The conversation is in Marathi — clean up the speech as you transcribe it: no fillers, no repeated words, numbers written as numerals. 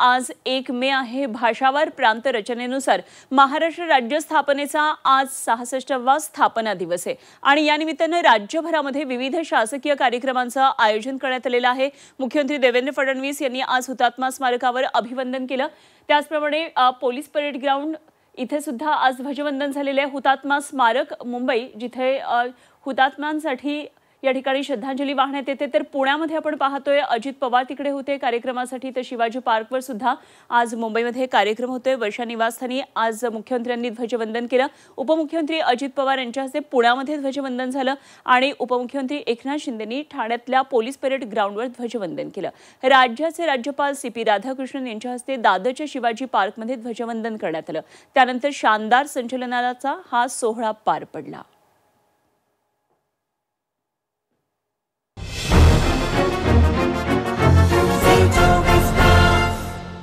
आज 1 मे आहे। भाषावार प्रांत रचनेनुसार महाराष्ट्र राज्य स्थापनेचा आज 66वा स्थापना दिवस आहे आणि या निमित्ताने राज्यभरामध्ये विविध शासकीय कार्यक्रमांचं आयोजन करण्यात आलेलं आहे। मुख्यमंत्री देवेंद्र फडणवीस यांनी आज हुतात्मा स्मारकावर अभिवादन केलं। त्याचप्रमाणे पोलीस परेड ग्राउंड इथे सुद्धा आज ध्वजवंदन झालेले आहे। हुतात्मा स्मारक मुंबई जिथे हुतात्म्यांसाठी या ठिकाणी श्रद्धांजली वाहण्यात येते। तर पुण्यामध्ये आपण पाहतोय अजित पवार तिकडे होते कार्यक्रमासाठी, तर शिवाजी पार्कवर सुद्धा आज मुंबईमध्ये कार्यक्रम होतोय। वर्षा निवासस्थानी आज मुख्यमंत्र्यांनी ध्वजवंदन केलं। उपमुख्यमंत्री अजित पवार यांच्या हस्ते पुण्यामध्ये ध्वजवंदन झालं आणि उपमुख्यमंत्री एकनाथ शिंदेंनी ठाण्यातल्या पोलीस परेड ग्राउंडवर ध्वजवंदन केलं। राज्याचे राज्यपाल CP राधाकृष्णन यांच्या हस्ते दादरच्या शिवाजी पार्कमध्ये ध्वजवंदन करण्यात आलं। त्यानंतर शानदार संचलनाचा हा सोहळा पार पडला।